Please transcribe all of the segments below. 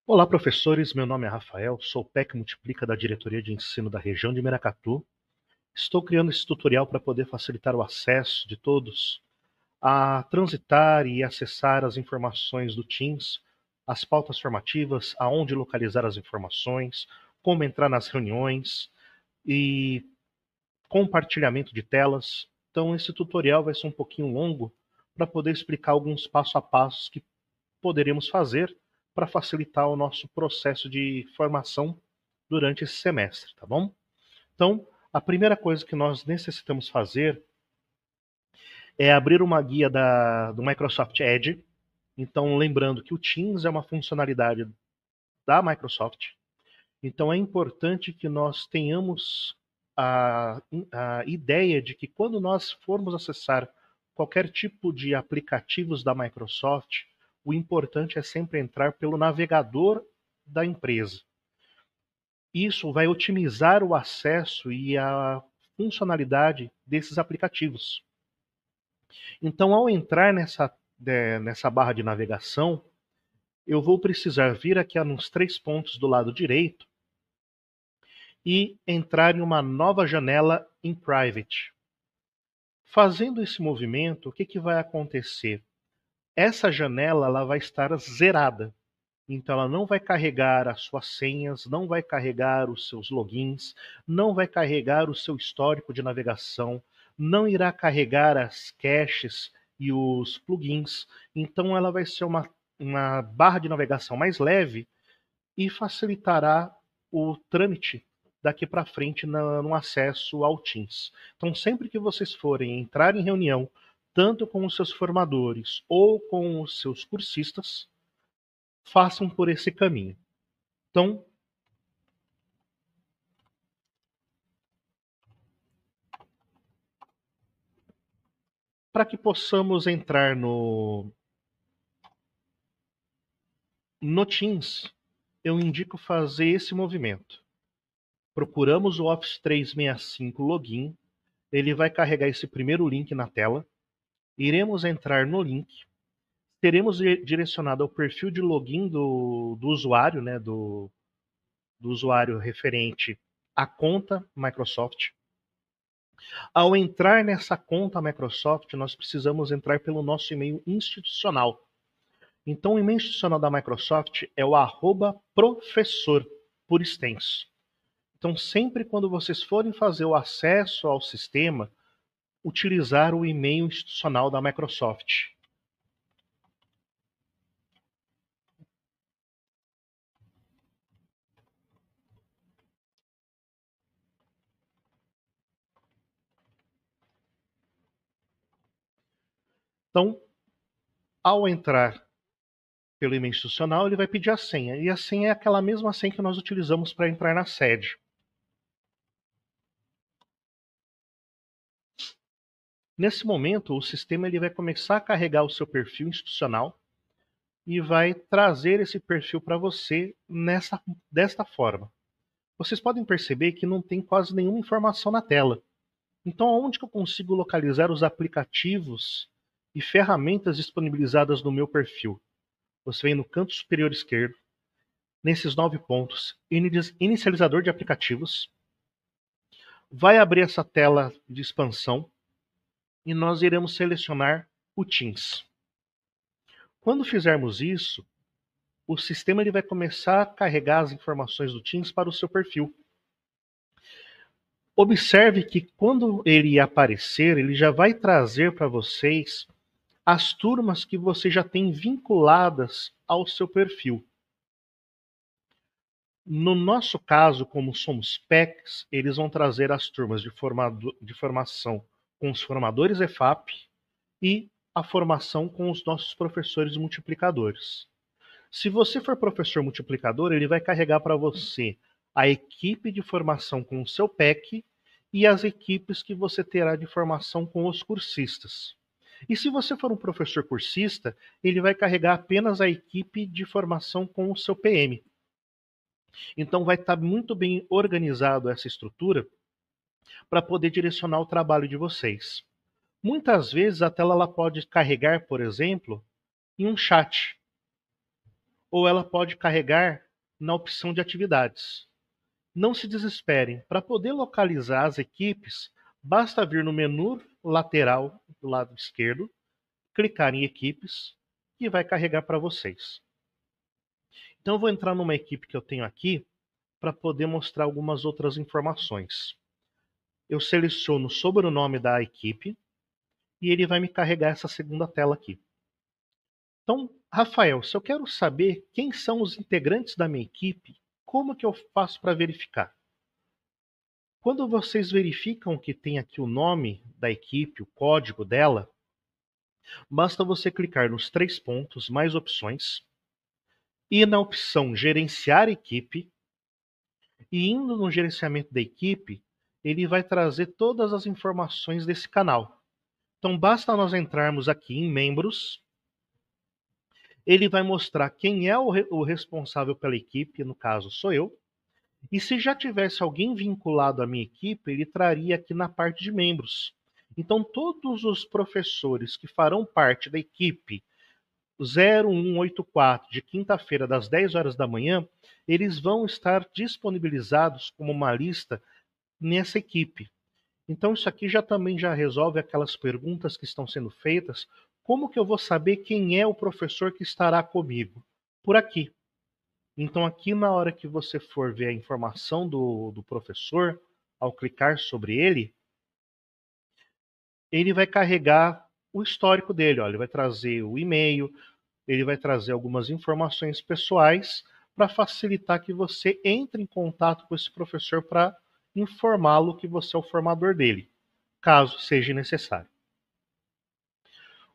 Olá, professores. Meu nome é Rafael, sou PEC Multiplica da Diretoria de Ensino da região de Miracatu. Estou criando esse tutorial para poder facilitar o acesso de todos a transitar e acessar as informações do Teams, as pautas formativas, aonde localizar as informações, como entrar nas reuniões e compartilhamento de telas. Então, esse tutorial vai ser um pouquinho longo para poder explicar alguns passo a passos que poderemos fazer para facilitar o nosso processo de formação durante esse semestre, tá bom? Então, a primeira coisa que nós necessitamos fazer é abrir uma guia do Microsoft Edge. Então, lembrando que o Teams é uma funcionalidade da Microsoft. Então, é importante que nós tenhamos a ideia de que quando nós formos acessar qualquer tipo de aplicativos da Microsoft, o importante é sempre entrar pelo navegador da empresa. Isso vai otimizar o acesso e a funcionalidade desses aplicativos. Então, ao entrar nessa barra de navegação, eu vou precisar vir aqui nos 3 pontos do lado direito e entrar em uma nova janela em Private. Fazendo esse movimento, o que vai acontecer? Essa janela ela vai estar zerada. Então ela não vai carregar as suas senhas, não vai carregar os seus logins, não vai carregar o seu histórico de navegação, não irá carregar as caches e os plugins. Então ela vai ser uma barra de navegação mais leve e facilitará o trâmite daqui para frente no acesso ao Teams. Então, sempre que vocês forem entrar em reunião, tanto com os seus formadores ou com os seus cursistas, façam por esse caminho. Então, para que possamos entrar no Teams, eu indico fazer esse movimento. Procuramos o Office 365 Login, ele vai carregar esse primeiro link na tela, iremos entrar no link, teremos direcionado ao perfil de login do usuário, né, do usuário referente à conta Microsoft. Ao entrar nessa conta Microsoft, nós precisamos entrar pelo nosso e-mail institucional. Então, o e-mail institucional da Microsoft é o @professor, por extenso. Então, sempre quando vocês forem fazer o acesso ao sistema, utilizar o e-mail institucional da Microsoft. Então, ao entrar pelo e-mail institucional, ele vai pedir a senha. E a senha é aquela mesma senha que nós utilizamos para entrar na sede. Nesse momento, o sistema ele vai começar a carregar o seu perfil institucional e vai trazer esse perfil para você desta forma. Vocês podem perceber que não tem quase nenhuma informação na tela. Então, onde que eu consigo localizar os aplicativos e ferramentas disponibilizadas no meu perfil? Você vem no canto superior esquerdo, nesses 9 pontos, inicializador de aplicativos, vai abrir essa tela de expansão e nós iremos selecionar o Teams. Quando fizermos isso, o sistema ele vai começar a carregar as informações do Teams para o seu perfil. Observe que quando ele aparecer, ele já vai trazer para vocês as turmas que você já tem vinculadas ao seu perfil. No nosso caso, como somos PECs, eles vão trazer as turmas de formação com os formadores EFAP e a formação com os nossos professores multiplicadores. Se você for professor multiplicador, ele vai carregar para você a equipe de formação com o seu PEC e as equipes que você terá de formação com os cursistas. E se você for um professor cursista, ele vai carregar apenas a equipe de formação com o seu PM. Então vai estar muito bem organizado essa estrutura para poder direcionar o trabalho de vocês. Muitas vezes a tela ela pode carregar, por exemplo, em um chat. ou ela pode carregar na opção de atividades. Não se desesperem, para poder localizar as equipes, basta vir no menu lateral do lado esquerdo, clicar em equipes e vai carregar para vocês. Então eu vou entrar numa equipe que eu tenho aqui para poder mostrar algumas outras informações. Eu seleciono sobre o nome da equipe e ele vai me carregar essa segunda tela aqui. Então, Rafael, se eu quero saber quem são os integrantes da minha equipe, como que eu faço para verificar? Quando vocês verificam que tem aqui o nome da equipe, o código dela, basta você clicar nos 3 pontos, mais opções, e na opção gerenciar equipe, e indo no gerenciamento da equipe, ele vai trazer todas as informações desse canal. Então basta nós entrarmos aqui em membros, ele vai mostrar quem é o responsável pela equipe, no caso sou eu, e se já tivesse alguém vinculado à minha equipe, ele traria aqui na parte de membros. Então todos os professores que farão parte da equipe 0184 de quinta-feira das 10 horas da manhã, eles vão estar disponibilizados como uma lista nessa equipe. Então isso aqui também já resolve aquelas perguntas que estão sendo feitas. Como que eu vou saber quem é o professor que estará comigo? Por aqui. Então aqui na hora que você for ver a informação do professor, ao clicar sobre ele vai carregar o histórico dele. Ó, ele vai trazer o e-mail, ele vai trazer algumas informações pessoais para facilitar que você entre em contato com esse professor para informá-lo que você é o formador dele, caso seja necessário.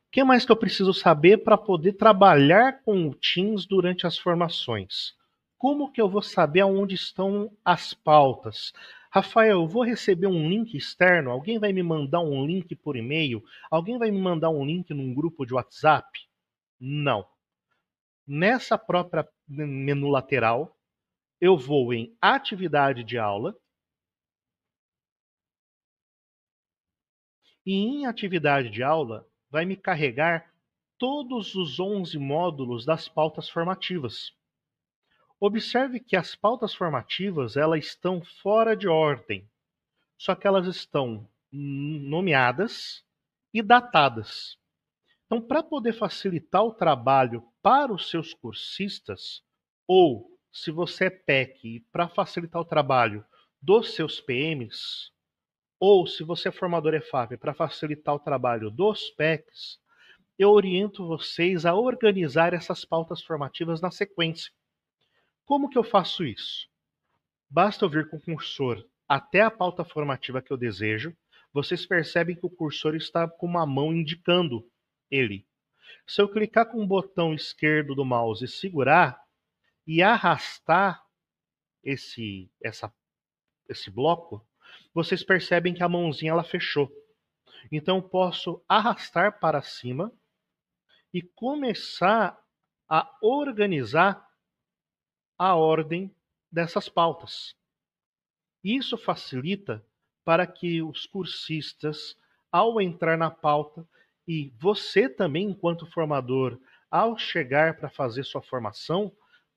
O que mais que eu preciso saber para poder trabalhar com o Teams durante as formações? Como que eu vou saber aonde estão as pautas? Rafael, eu vou receber um link externo? Alguém vai me mandar um link por e-mail? Alguém vai me mandar um link num grupo de WhatsApp? Não. Nessa própria menu lateral, eu vou em atividade de aula. E em atividade de aula, vai me carregar todos os 11 módulos das pautas formativas. Observe que as pautas formativas elas estão fora de ordem, só que elas estão nomeadas e datadas. Então, para poder facilitar o trabalho para os seus cursistas, ou se você é PEC, para facilitar o trabalho dos seus PMs, ou se você é formador EFAP, para facilitar o trabalho dos PECs, eu oriento vocês a organizar essas pautas formativas na sequência. Como que eu faço isso? Basta eu vir com o cursor até a pauta formativa que eu desejo. Vocês percebem que o cursor está com uma mão indicando ele. Se eu clicar com o botão esquerdo do mouse e segurar e arrastar esse bloco, vocês percebem que a mãozinha ela fechou. Então eu posso arrastar para cima e começar a organizar a ordem dessas pautas. Isso facilita para que os cursistas, ao entrar na pauta, e você também, enquanto formador, ao chegar para fazer sua formação,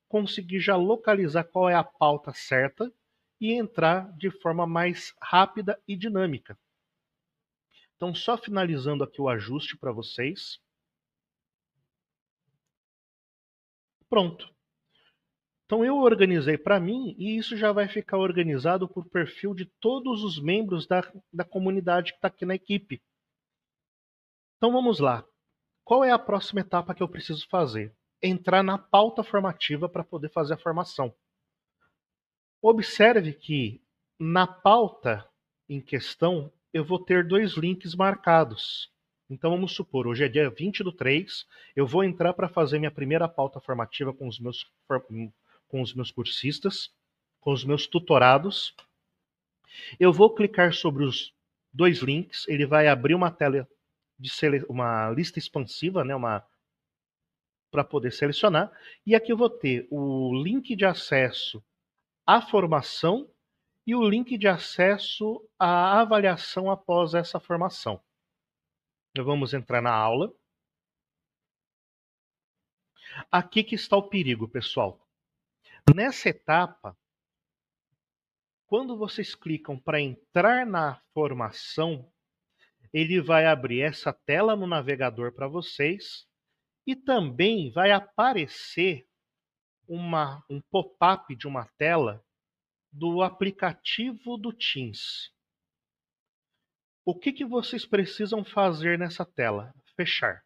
conseguir já localizar qual é a pauta certa e entrar de forma mais rápida e dinâmica. Então, só finalizando aqui o ajuste para vocês. Pronto. Então eu organizei para mim e isso já vai ficar organizado por perfil de todos os membros da comunidade que está aqui na equipe. Então vamos lá. Qual é a próxima etapa que eu preciso fazer? Entrar na pauta formativa para poder fazer a formação. Observe que na pauta em questão eu vou ter 2 links marcados. Então vamos supor, hoje é dia 20/3, eu vou entrar para fazer minha primeira pauta formativa com os meus cursistas, com os meus tutorados. Eu vou clicar sobre os 2 links, ele vai abrir uma tela de uma lista expansiva, né, para poder selecionar, e aqui eu vou ter o link de acesso à formação e o link de acesso à avaliação após essa formação. Então, vamos entrar na aula. Aqui que está o perigo, pessoal. Nessa etapa, quando vocês clicam para entrar na formação, ele vai abrir essa tela no navegador para vocês e também vai aparecer um pop-up de uma tela do aplicativo do Teams. O que vocês precisam fazer nessa tela? Fechar.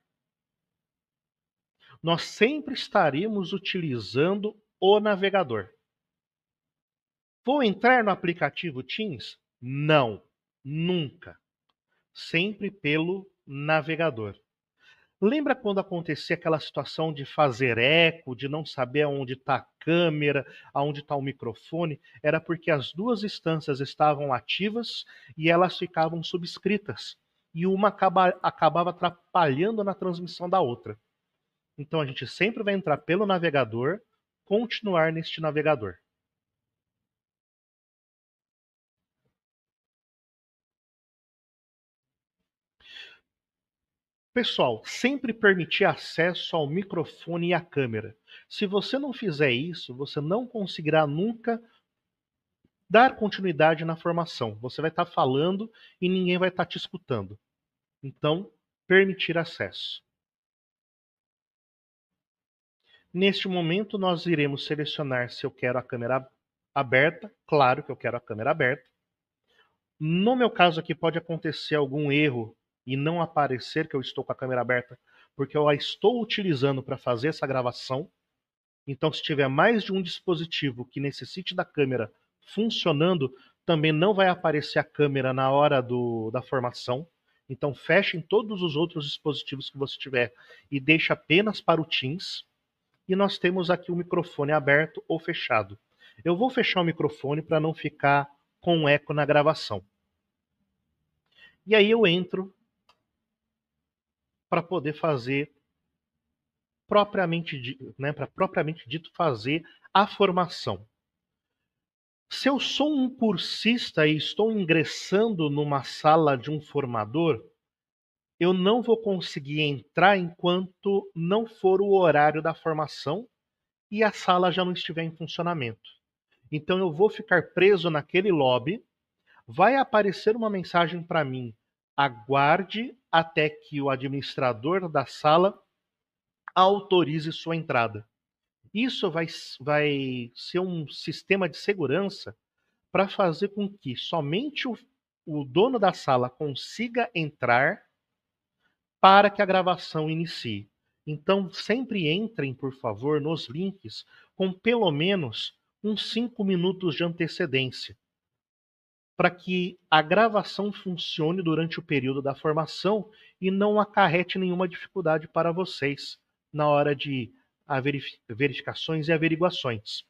Nós sempre estaremos utilizando o navegador. Vou entrar no aplicativo Teams? Não, nunca. Sempre pelo navegador. Lembra quando acontecia aquela situação de fazer eco, de não saber aonde está a câmera, aonde está o microfone? Era porque as duas instâncias estavam ativas e elas ficavam subscritas. E uma acabava atrapalhando na transmissão da outra. Então a gente sempre vai entrar pelo navegador, continuar neste navegador. Pessoal, sempre permitir acesso ao microfone e à câmera. Se você não fizer isso, você não conseguirá nunca dar continuidade na formação. Você vai estar falando e ninguém vai estar te escutando. Então, permitir acesso. Neste momento, nós iremos selecionar se eu quero a câmera aberta. Claro que eu quero a câmera aberta. No meu caso aqui, pode acontecer algum erro e não aparecer que eu estou com a câmera aberta, porque eu a estou utilizando para fazer essa gravação. Então, se tiver mais de um dispositivo que necessite da câmera funcionando, também não vai aparecer a câmera na hora da formação. Então, fechem todos os outros dispositivos que você tiver e deixe apenas para o Teams. E nós temos aqui o microfone aberto ou fechado. Eu vou fechar o microfone para não ficar com eco na gravação. E aí eu entro para poder fazer para propriamente dito fazer a formação. Se eu sou um cursista e estou ingressando numa sala de um formador, eu não vou conseguir entrar enquanto não for o horário da formação e a sala já não estiver em funcionamento. Então eu vou ficar preso naquele lobby, vai aparecer uma mensagem para mim: aguarde até que o administrador da sala autorize sua entrada. Isso vai ser um sistema de segurança para fazer com que somente o dono da sala consiga entrar para que a gravação inicie. Então, sempre entrem, por favor, nos links com pelo menos uns 5 minutos de antecedência, para que a gravação funcione durante o período da formação e não acarrete nenhuma dificuldade para vocês na hora de verificações e averiguações.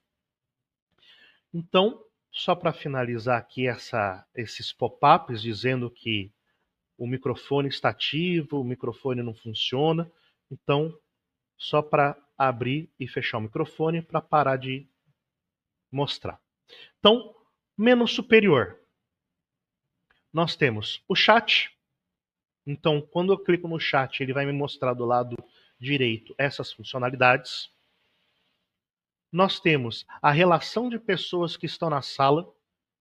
Então, só para finalizar aqui esses pop-ups dizendo que o microfone está ativo, o microfone não funciona. Então, só para abrir e fechar o microfone para parar de mostrar. Então, menu superior. Nós temos o chat. Então, quando eu clico no chat, ele vai me mostrar do lado direito essas funcionalidades. Nós temos a relação de pessoas que estão na sala.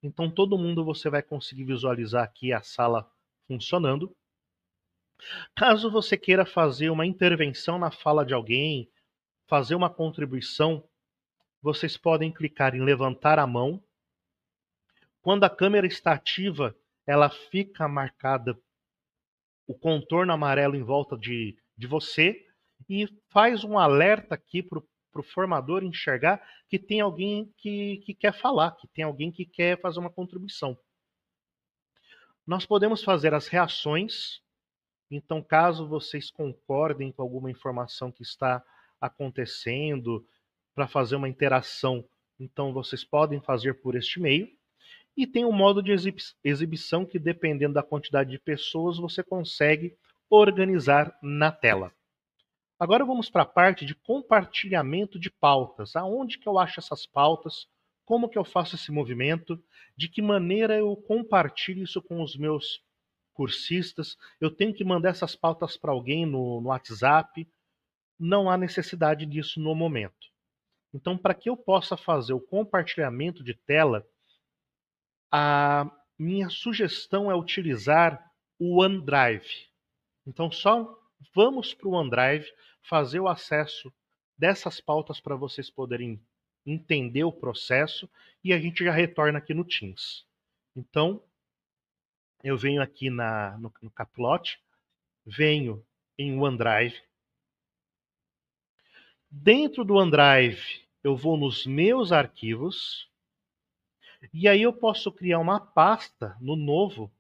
Então, todo mundo você vai conseguir visualizar aqui a sala funcionando. Caso você queira fazer uma intervenção na fala de alguém, fazer uma contribuição, vocês podem clicar em levantar a mão. Quando a câmera está ativa, ela fica marcada o contorno amarelo em volta de você e faz um alerta aqui para o formador enxergar que tem alguém que quer falar, que tem alguém que quer fazer uma contribuição. Nós podemos fazer as reações. Então, caso vocês concordem com alguma informação que está acontecendo, para fazer uma interação, então vocês podem fazer por este meio. E tem um modo de exibição que, dependendo da quantidade de pessoas, você consegue organizar na tela. Agora vamos para a parte de compartilhamento de pautas. Aonde que eu acho essas pautas? Como que eu faço esse movimento? De que maneira eu compartilho isso com os meus cursistas? Eu tenho que mandar essas pautas para alguém no WhatsApp? não há necessidade disso no momento. Então, para que eu possa fazer o compartilhamento de tela, a minha sugestão é utilizar o OneDrive. Então, só vamos para o OneDrive fazer o acesso dessas pautas para vocês poderem entender o processo e a gente já retorna aqui no Teams. Então, eu venho aqui no Caplot, venho em OneDrive. Dentro do OneDrive, eu vou nos meus arquivos e aí eu posso criar uma pasta no novo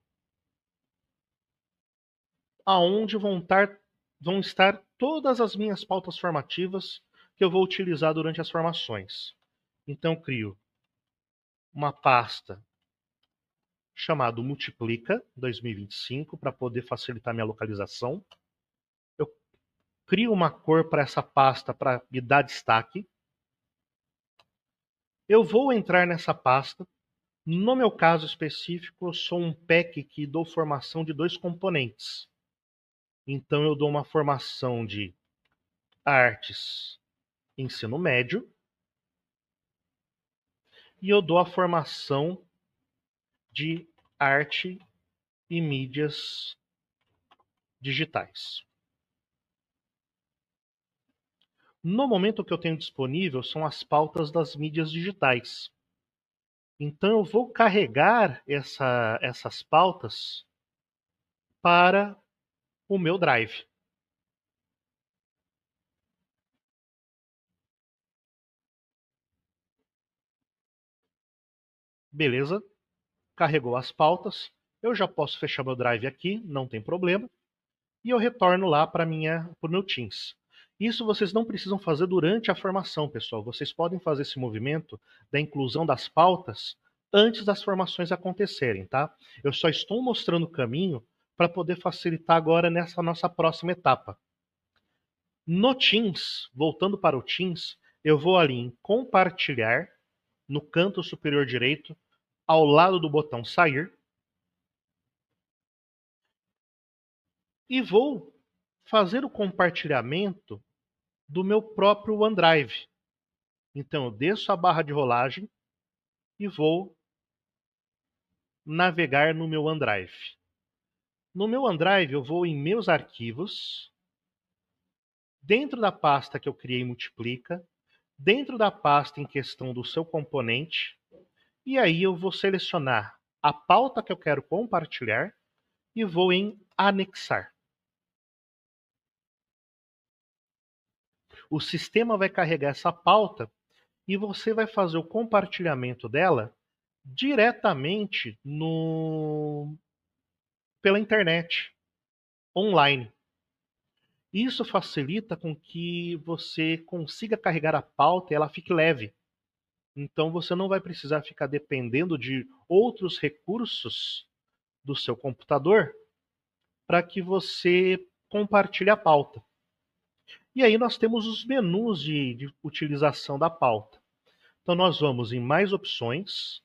aonde vão estar todas as minhas pautas formativas que eu vou utilizar durante as formações. Então, eu crio uma pasta chamada Multiplica 2025 para poder facilitar minha localização. Eu crio uma cor para essa pasta para me dar destaque. Eu vou entrar nessa pasta. No meu caso específico, eu sou um PEC que dou formação de 2 componentes. Então, eu dou uma formação de artes ensino médio e eu dou a formação de arte e mídias digitais. No momento, o que eu tenho disponível são as pautas das mídias digitais. Então, eu vou carregar essas pautas para o meu Drive. Beleza? Carregou as pautas. Eu já posso fechar meu Drive aqui, não tem problema. E eu retorno lá para o meu Teams. Isso vocês não precisam fazer durante a formação, pessoal. Vocês podem fazer esse movimento da inclusão das pautas antes das formações acontecerem, tá? Eu só estou mostrando o caminho para poder facilitar agora nessa nossa próxima etapa. No Teams, voltando para o Teams, eu vou ali em compartilhar, no canto superior direito, ao lado do botão sair, e vou fazer o compartilhamento do meu próprio OneDrive. Então, eu desço a barra de rolagem e vou navegar no meu OneDrive. No meu OneDrive, eu vou em meus arquivos, dentro da pasta que eu criei Multiplica, dentro da pasta em questão do seu componente, e aí eu vou selecionar a pauta que eu quero compartilhar e vou em anexar. O sistema vai carregar essa pauta e você vai fazer o compartilhamento dela diretamente pela internet, online. Isso facilita com que você consiga carregar a pauta e ela fique leve. Então você não vai precisar ficar dependendo de outros recursos do seu computador para que você compartilhe a pauta. E aí nós temos os menus de utilização da pauta. Então nós vamos em mais opções.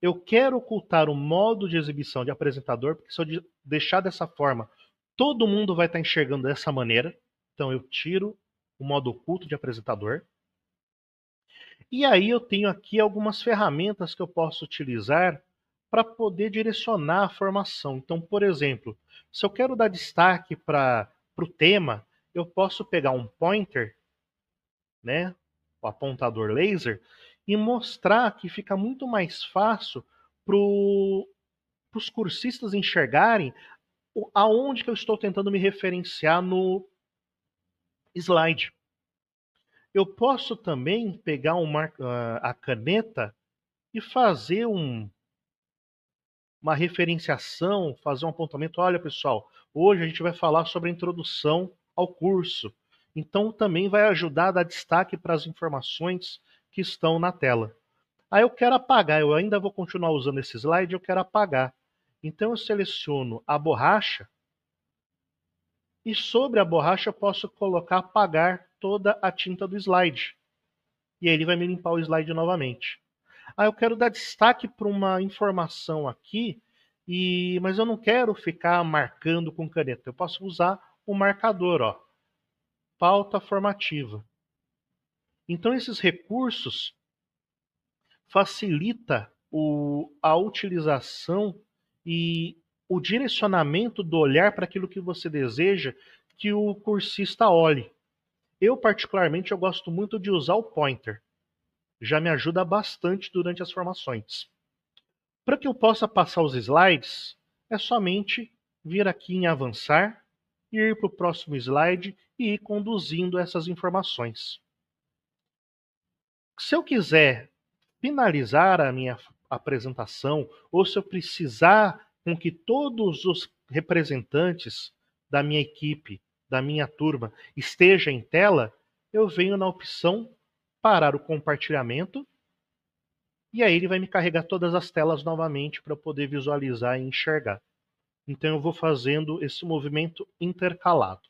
Eu quero ocultar o modo de exibição de apresentador, porque se eu deixar dessa forma, todo mundo vai estar enxergando dessa maneira. Então eu tiro o modo oculto de apresentador. E aí eu tenho aqui algumas ferramentas que eu posso utilizar para poder direcionar a formação. Então, por exemplo, se eu quero dar destaque para o tema, eu posso pegar um pointer, né, o apontador laser, e mostrar que fica muito mais fácil para os cursistas enxergarem aonde que eu estou tentando me referenciar no slide. Eu posso também pegar a caneta e fazer uma referenciação, fazer um apontamento. Olha, pessoal, hoje a gente vai falar sobre a introdução ao curso. Então, também vai ajudar a dar destaque para as informações que estão na tela. Aí eu quero apagar, eu ainda vou continuar usando esse slide, eu quero apagar. Então, eu seleciono a borracha e sobre a borracha eu posso colocar apagar toda a tinta do slide. E aí ele vai me limpar o slide novamente. Eu quero dar destaque para uma informação aqui, mas eu não quero ficar marcando com caneta. Eu posso usar o marcador, ó. pauta formativa. Então, esses recursos facilita a utilização e o direcionamento do olhar para aquilo que você deseja que o cursista olhe. Eu, particularmente, eu gosto muito de usar o pointer. Já me ajuda bastante durante as formações. Para que eu possa passar os slides, é somente vir aqui em avançar, ir para o próximo slide e ir conduzindo essas informações. Se eu quiser finalizar a minha apresentação, ou se eu precisar com que todos os representantes da minha equipe, da minha turma, estejam em tela, eu venho na opção parar o compartilhamento, e aí ele vai me carregar todas as telas novamente para eu poder visualizar e enxergar. Então eu vou fazendo esse movimento intercalado.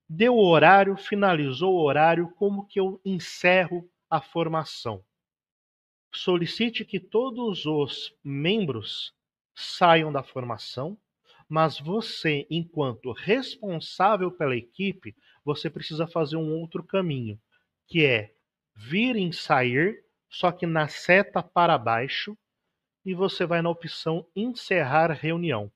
Deu o horário, finalizou o horário, como que eu encerro a formação? Solicite que todos os membros saiam da formação, mas você, enquanto responsável pela equipe, você precisa fazer um outro caminho, que é vir em sair, só que na seta para baixo, e você vai na opção encerrar reunião.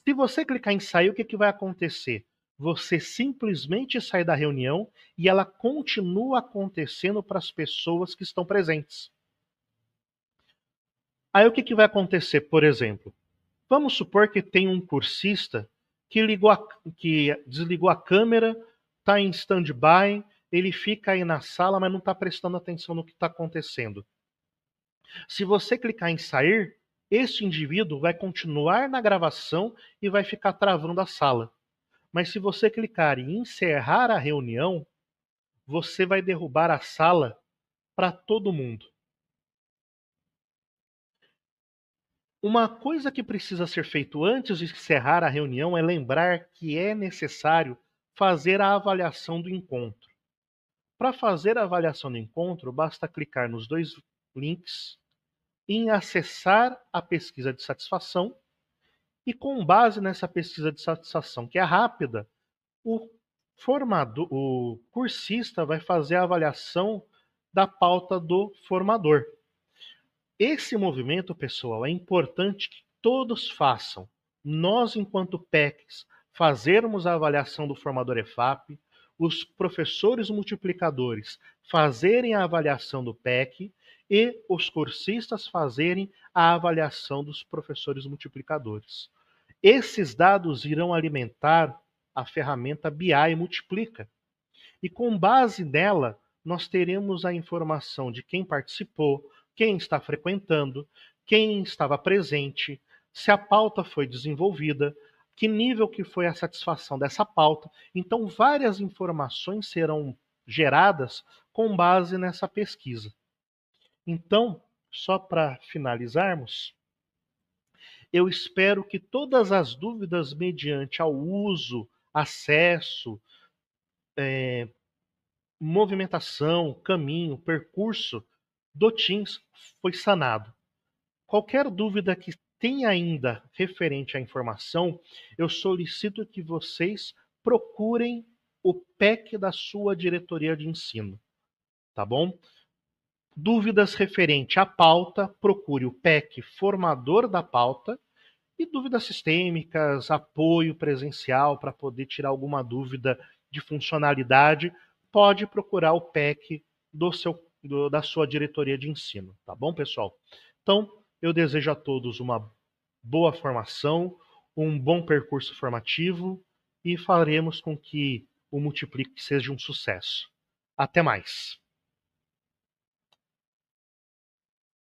Se você clicar em sair, o que vai acontecer? Você simplesmente sai da reunião e ela continua acontecendo para as pessoas que estão presentes. Aí o que vai acontecer, por exemplo? Vamos supor que tem um cursista que desligou a câmera, está em stand-by, ele fica aí na sala, mas não está prestando atenção no que está acontecendo. Se você clicar em sair, esse indivíduo vai continuar na gravação e vai ficar travando a sala. Mas se você clicar em encerrar a reunião, você vai derrubar a sala para todo mundo. Uma coisa que precisa ser feito antes de encerrar a reunião é lembrar que é necessário fazer a avaliação do encontro. Para fazer a avaliação do encontro, basta clicar nos dois links, em acessar a pesquisa de satisfação, e com base nessa pesquisa de satisfação, que é rápida, o cursista vai fazer a avaliação da pauta do formador. Esse movimento, pessoal, é importante que todos façam. Nós, enquanto PECs, fazermos a avaliação do formador EFAP, os professores multiplicadores fazerem a avaliação do PEC e os cursistas fazerem a avaliação dos professores multiplicadores. Esses dados irão alimentar a ferramenta BI Multiplica. E com base nela, nós teremos a informação de quem participou, quem está frequentando, quem estava presente, se a pauta foi desenvolvida, que nível que foi a satisfação dessa pauta. Então, várias informações serão geradas com base nessa pesquisa. Então, só para finalizarmos, eu espero que todas as dúvidas mediante ao uso, acesso, movimentação, caminho, percurso do Teams foi sanado. Qualquer dúvida que tenha ainda referente à informação, eu solicito que vocês procurem o PEC da sua diretoria de ensino, tá bom? Dúvidas referente à pauta, procure o PEC formador da pauta, e dúvidas sistêmicas, apoio presencial para poder tirar alguma dúvida de funcionalidade, pode procurar o PEC da sua diretoria de ensino, tá bom, pessoal? Então, eu desejo a todos uma boa formação, um bom percurso formativo e faremos com que o Multiplique seja um sucesso. Até mais!